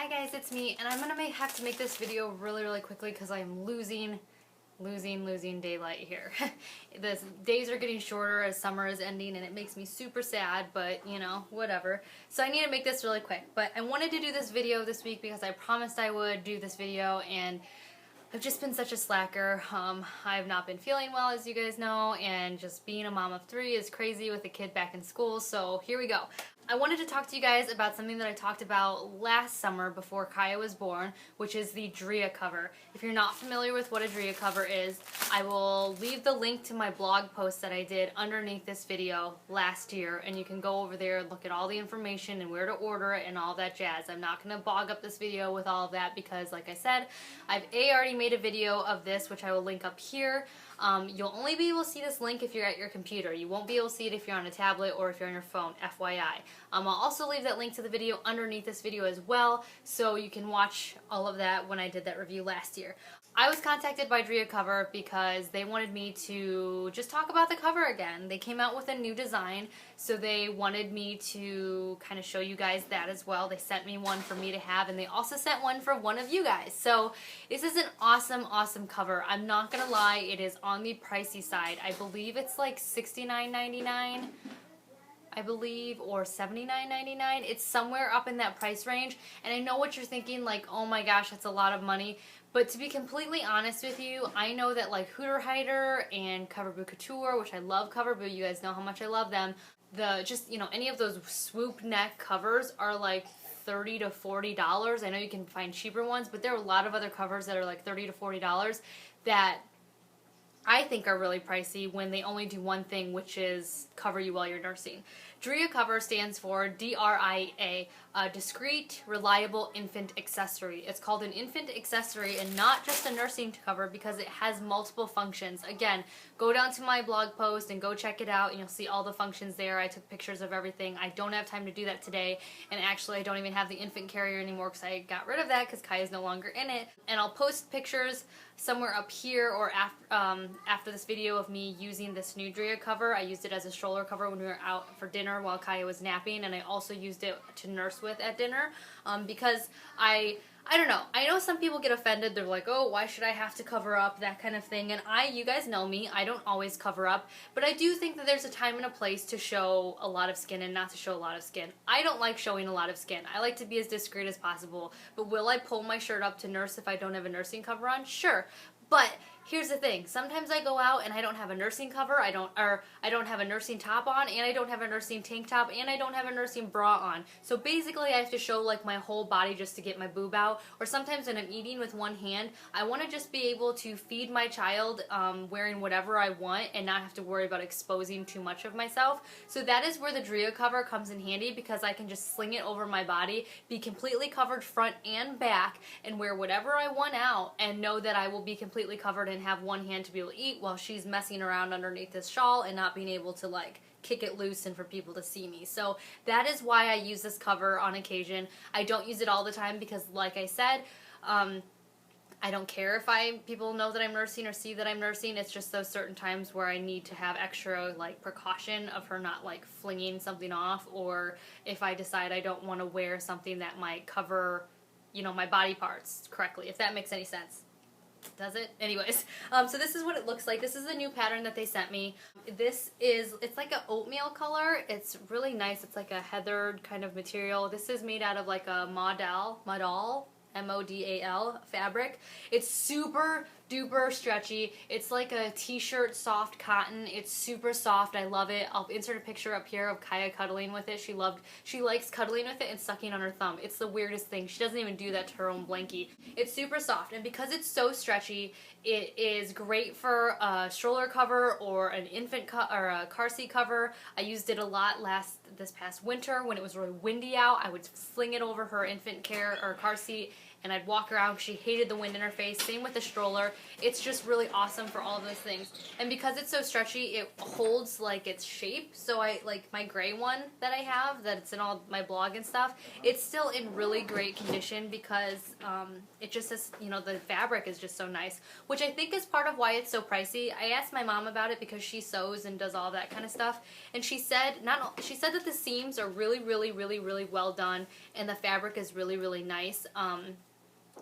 Hi guys, it's me, and I'm gonna have to make this video really quickly because I'm losing daylight here. The days are getting shorter as summer is ending, and it makes me super sad, but you know, whatever. So I need to make this really quick, but I wanted to do this video this week because I promised I would do this video, and I've just been such a slacker. I've not been feeling well, as you guys know, and just being a mom of 3 is crazy with a kid back in school, so here we go. I wanted to talk to you guys about something that I talked about last summer before Kaya was born, which is the DRIA cover. If you're not familiar with what a DRIA cover is, I will leave the link to my blog post that I did underneath this video last year, and you can go over there and look at all the information and where to order it and all that jazz. I'm not going to bog up this video with all of that because, like I said, I've already made a video of this, which I will link up here. You'll only be able to see this link if you're at your computer. You won't be able to see it if you're on a tablet or if you're on your phone, FYI. I'll also leave that link to the video underneath this video as well, so you can watch all of that when I did that review last year. I was contacted by DRIA Cover because they wanted me to just talk about the cover again. They came out with a new design, so they wanted me to kind of show you guys that as well. They sent me one for me to have, and they also sent one for one of you guys. So this is an awesome cover. I'm not gonna lie, it is on the pricey side. I believe it's like $69.99. I believe, or $79.99. It's somewhere up in that price range, and I know what you're thinking, like, oh my gosh, that's a lot of money. But to be completely honest with you, I know that like Hooter Hider and Coverboo Couture, which I love Coverboo, you guys know how much I love them, any of those swoop neck covers are like $30 to $40. I know you can find cheaper ones, but there are a lot of other covers that are like $30 to $40 that I think are really pricey when they only do one thing, which is cover you while you're nursing. DRIA cover stands for DRIA, Discreet, Reliable Infant Accessory. It's called an infant accessory and not just a nursing cover because it has multiple functions. Again, go down to my blog post and go check it out and you'll see all the functions there. I took pictures of everything. I don't have time to do that today, and actually I don't even have the infant carrier anymore because I got rid of that because Kaya's no longer in it. And I'll post pictures somewhere up here or after this video of me using this new DRIA cover. I used it as a stroller cover when we were out for dinner while Kaya was napping, and I also used it to nurse with at dinner because I don't know. I know some people get offended. They're like, oh, why should I have to cover up, that kind of thing. And you guys know me, I don't always cover up, but I do think that there's a time and a place to show a lot of skin and not to show a lot of skin. I don't like showing a lot of skin. I like to be as discreet as possible, but will I pull my shirt up to nurse if I don't have a nursing cover on? Sure. But here's the thing, sometimes I go out and I don't have a nursing cover, I don't have a nursing top on, and I don't have a nursing tank top, and I don't have a nursing bra on. So basically I have to show like my whole body just to get my boob out, or sometimes when I'm eating with one hand, I want to just be able to feed my child wearing whatever I want and not have to worry about exposing too much of myself. So that is where the DRIA cover comes in handy, because I can just sling it over my body, be completely covered front and back, and wear whatever I want out, and know that I will be completely covered and have one hand to be able to eat while she's messing around underneath this shawl and not being able to like kick it loose and for people to see me. So that is why I use this cover on occasion. I don't use it all the time because, like I said, I don't care if people know that I'm nursing or see that I'm nursing. It's just those certain times where I need to have extra like precaution of her not like flinging something off, or if I decide I don't want to wear something that might cover, you know, my body parts correctly, if that makes any sense. Does it? Anyways, so this is what it looks like. This is the new pattern that they sent me. It's like an oatmeal color. It's really nice. It's like a heathered kind of material. This is made out of like a modal, M-O-D-A-L fabric. It's super duper stretchy. It's like a t-shirt soft cotton. It's super soft. I love it. I'll insert a picture up here of Kaya cuddling with it. She likes cuddling with it and sucking on her thumb. It's the weirdest thing. She doesn't even do that to her own blankie. It's super soft, and because it's so stretchy, it is great for a stroller cover or an infant or a car seat cover. I used it a lot this past winter when it was really windy out. I would sling it over her infant care or car seat, and I'd walk around because she hated the wind in her face. Same with the stroller. It's just really awesome for all of those things. And because it's so stretchy, it holds like its shape. So I like my gray one that I have, that's in all my blog and stuff, it's still in really great condition because it just has, you know, the fabric is just so nice, which I think is part of why it's so pricey. I asked my mom about it because she sews and does all that kind of stuff, and she said that the seams are really, really, really, really well done, and the fabric is really, really nice.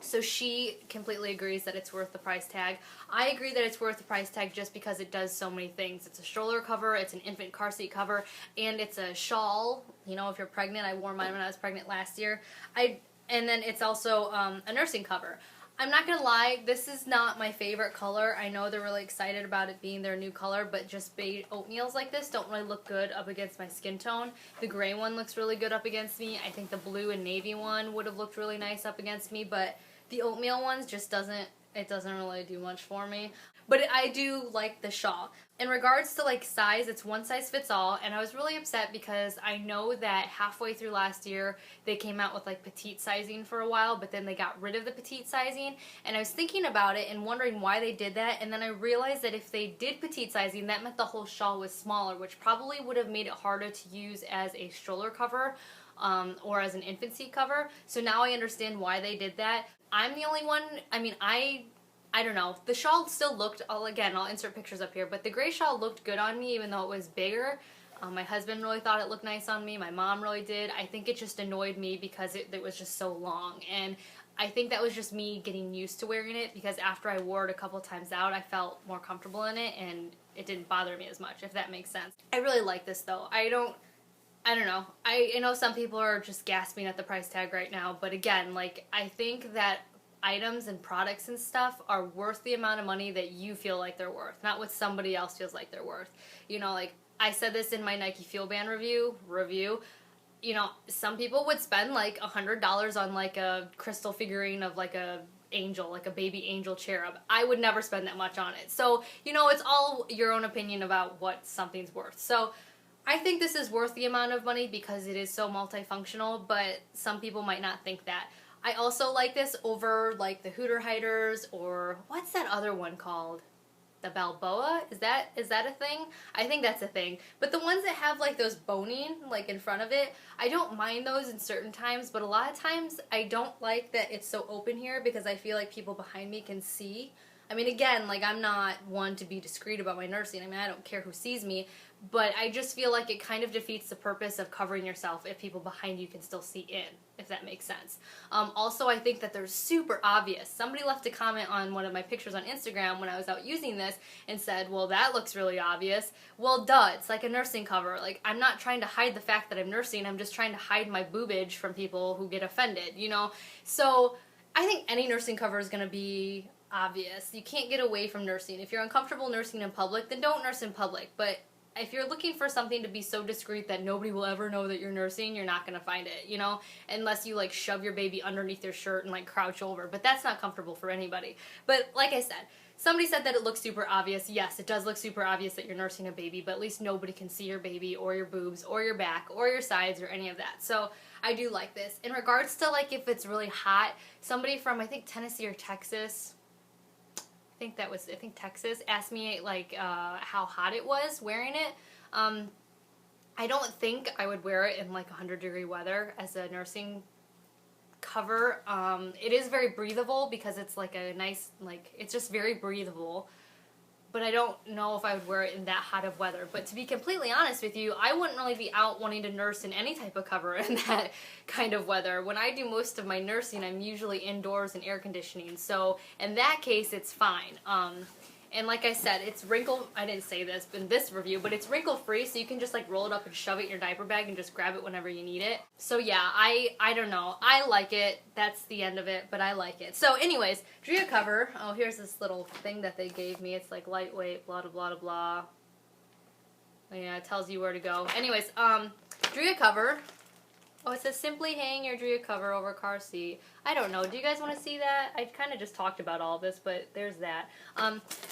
So she completely agrees that it's worth the price tag. I agree that it's worth the price tag just because it does so many things. It's a stroller cover, it's an infant car seat cover, and it's a shawl. You know, if you're pregnant, I wore mine when I was pregnant last year. And then it's also a nursing cover. I'm not gonna lie, this is not my favorite color. I know they're really excited about it being their new color, but just beige oatmeals like this don't really look good up against my skin tone. The gray one looks really good up against me. I think the blue and navy one would have looked really nice up against me, but the oatmeal ones just doesn't really do much for me. But I do like the shawl. In regards to like size, it's one size fits all, and I was really upset because I know that halfway through last year they came out with like petite sizing for a while, but then they got rid of the petite sizing, and I was thinking about it and wondering why they did that, and then I realized that if they did petite sizing, that meant the whole shawl was smaller, which probably would have made it harder to use as a stroller cover or as an infant seat cover. So now I understand why they did that. I'm the only one, I mean, I don't know. The shawl still looked, again, I'll insert pictures up here, but the gray shawl looked good on me even though it was bigger. My husband really thought it looked nice on me. My mom really did. I think it just annoyed me because it was just so long. And I think that was just me getting used to wearing it because after I wore it a couple times out, I felt more comfortable in it and it didn't bother me as much, if that makes sense. I really like this though. I don't know. I know some people are just gasping at the price tag right now, but again, like, I think that items and products and stuff are worth the amount of money that you feel like they're worth, not what somebody else feels like they're worth. You know, like, I said this in my Nike Fuel Band review, you know, some people would spend like $100 on like a crystal figurine of like a angel, like a baby angel cherub. I would never spend that much on it. So, you know, it's all your own opinion about what something's worth. So I think this is worth the amount of money because it is so multifunctional, but some people might not think that. I also like this over like the Hooter Hiders, or what's that other one called? The Balboa? Is that a thing? I think that's a thing. But the ones that have like those boning like in front of it, I don't mind those in certain times, but a lot of times I don't like that it's so open here because I feel like people behind me can see. I mean, again, like, I'm not one to be discreet about my nursing. I mean, I don't care who sees me, but I just feel like it kind of defeats the purpose of covering yourself if people behind you can still see in, if that makes sense. Also, I think that they're super obvious. Somebody left a comment on one of my pictures on Instagram when I was out using this and said, well, that looks really obvious. Well, duh, it's like a nursing cover. Like, I'm not trying to hide the fact that I'm nursing. I'm just trying to hide my boobage from people who get offended, you know? So I think any nursing cover is going to be obvious. You can't get away from nursing. If you're uncomfortable nursing in public, then don't nurse in public. But if you're looking for something to be so discreet that nobody will ever know that you're nursing, you're not going to find it, you know? Unless you, like, shove your baby underneath your shirt and, like, crouch over. But that's not comfortable for anybody. But like I said, somebody said that it looks super obvious. Yes, it does look super obvious that you're nursing a baby, but at least nobody can see your baby or your boobs or your back or your sides or any of that. So I do like this. In regards to, like, if it's really hot, somebody from, I think, Tennessee or Texas, I think Texas, asked me, like, how hot it was wearing it. I don't think I would wear it in, like, 100-degree weather as a nursing cover. It is very breathable because it's, like, a nice, like, it's just very breathable. But I don't know if I would wear it in that hot of weather. But to be completely honest with you, I wouldn't really be out wanting to nurse in any type of cover in that kind of weather. When I do most of my nursing, I'm usually indoors in air conditioning. So in that case, it's fine. And like I said, it's wrinkle, I didn't say this in this review, but it's wrinkle free, so you can just like roll it up and shove it in your diaper bag and just grab it whenever you need it. So yeah, I don't know. I like it. That's the end of it, but I like it. So anyways, DRIA cover. Oh, here's this little thing that they gave me. It's like lightweight, blah, blah, blah, blah. Yeah, it tells you where to go. Anyways, DRIA cover. Oh, it says simply hang your DRIA cover over car seat. I don't know. Do you guys want to see that? I kind of just talked about all of this, but there's that.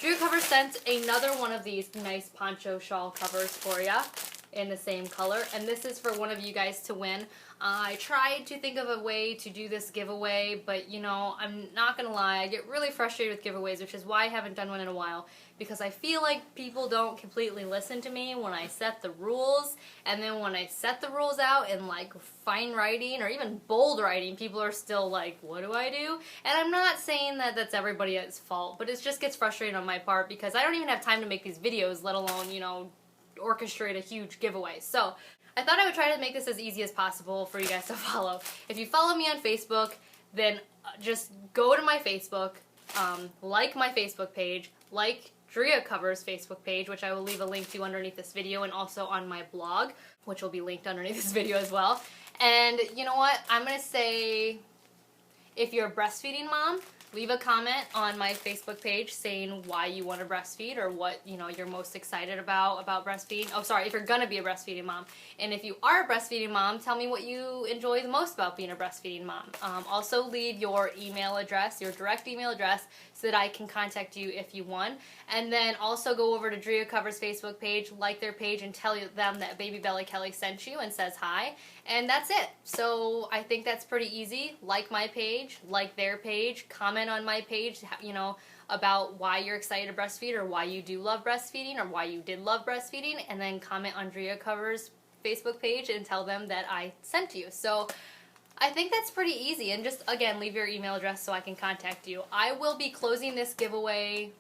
DRIA cover sent another one of these nice poncho shawl covers for ya in the same color, and this is for one of you guys to win. I tried to think of a way to do this giveaway, but you know, I'm not gonna lie, I get really frustrated with giveaways, which is why I haven't done one in a while, because I feel like people don't completely listen to me when I set the rules, and then when I set the rules out in like fine writing or even bold writing, people are still like, what do I do? And I'm not saying that that's everybody's fault, but it just gets frustrating on my part because I don't even have time to make these videos, let alone, you know, orchestrate a huge giveaway. So I thought I would try to make this as easy as possible for you guys to follow. If you follow me on Facebook, then just go to my Facebook, like my Facebook page, like DRIA Covers Facebook page, which I will leave a link to underneath this video, and also on my blog, which will be linked underneath this video as well. And you know what? I'm going to say, if you're a breastfeeding mom, leave a comment on my Facebook page saying why you want to breastfeed or what, you know, you're most excited about breastfeeding. Oh, sorry, if you're going to be a breastfeeding mom. And if you are a breastfeeding mom, tell me what you enjoy the most about being a breastfeeding mom. Also leave your email address, your direct email address, so that I can contact you if you want. And then also go over to DRIA Covers Facebook page, like their page, and tell them that Babybellykelli sent you and says hi. And that's it. So I think that's pretty easy. Like my page, like their page, comment on my page, you know, about why you're excited to breastfeed or why you do love breastfeeding or why you did love breastfeeding, and then comment on DRIA Covers Facebook page and tell them that I sent you. So I think that's pretty easy, and just again leave your email address so I can contact you. I will be closing this giveaway,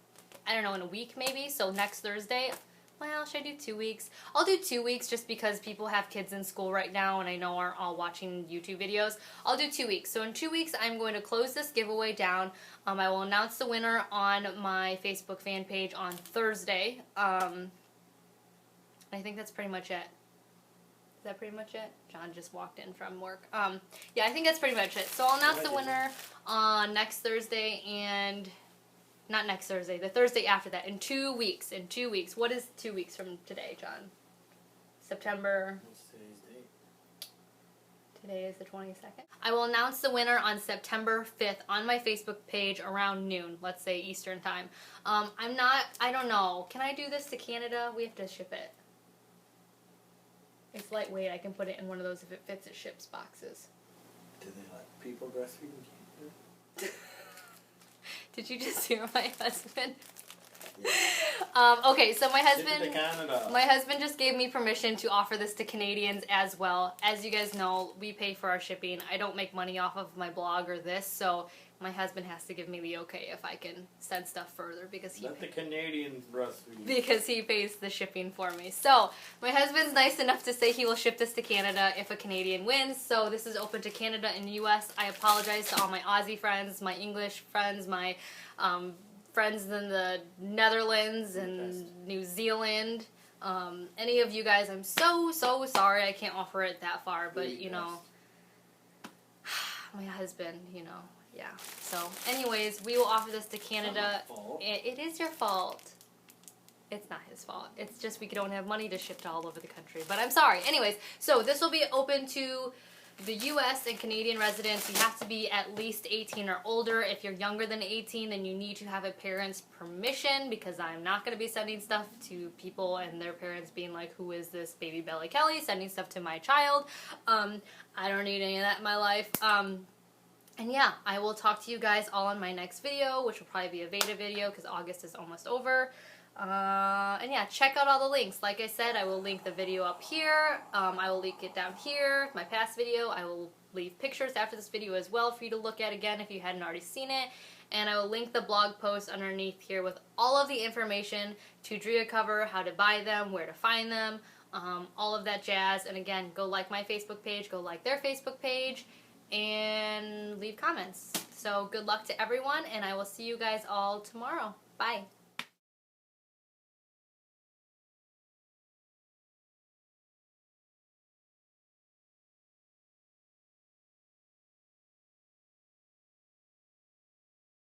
I don't know, in a week maybe, so next Thursday. Well, should I do 2 weeks? I'll do 2 weeks just because people have kids in school right now and I know aren't all watching YouTube videos. I'll do 2 weeks. So in 2 weeks, I'm going to close this giveaway down. I will announce the winner on my Facebook fan page on Thursday. I think that's pretty much it. Is that pretty much it? John just walked in from work. Yeah, I think that's pretty much it. So I'll announce the winner on next Thursday, and not next Thursday, the Thursday after that, in 2 weeks. In 2 weeks. What is 2 weeks from today, John? September. What's today's date? Today is the 22nd. I will announce the winner on September 5th on my Facebook page around noon, let's say Eastern time. I don't know. Can I do this to Canada? We have to ship it. It's lightweight. I can put it in one of those if it fits. It ships boxes. Do they let people breastfeed in Canada? Did you just hear my husband? Yeah. Okay, so my Ship it to Canada. husband just gave me permission to offer this to Canadians as well. As you guys know, we pay for our shipping. I don't make money off of my blog or this, so my husband has to give me the okay if I can send stuff further because Let the Canadians breastfeed. because he pays the shipping for me. So my husband's nice enough to say he will ship this to Canada if a Canadian wins. So this is open to Canada and US. I apologize to all my Aussie friends, my English friends, my friends in the Netherlands and New Zealand. Any of you guys, I'm so sorry I can't offer it that far, but you know, my husband, you know. Yeah, so anyways, we will offer this to Canada. It is your fault. It's not his fault. It's just we don't have money to ship to all over the country. But I'm sorry. Anyways, so this will be open to the U.S. and Canadian residents. You have to be at least 18 or older. If you're younger than 18, then you need to have a parent's permission, because I'm not going to be sending stuff to people and their parents being like, who is this Babybellykelli sending stuff to my child? I don't need any of that in my life. And yeah, I will talk to you guys all in my next video, which will probably be a Veda video because August is almost over. And yeah, check out all the links. Like I said, I will link the video up here. I will link it down here, my past video. I will leave pictures after this video as well for you to look at again if you hadn't already seen it. And I will link the blog post underneath here with all of the information to DRIA Cover, how to buy them, where to find them, all of that jazz. And again, go like my Facebook page, go like their Facebook page, and leave comments. So good luck to everyone, and I will see you guys all tomorrow. Bye.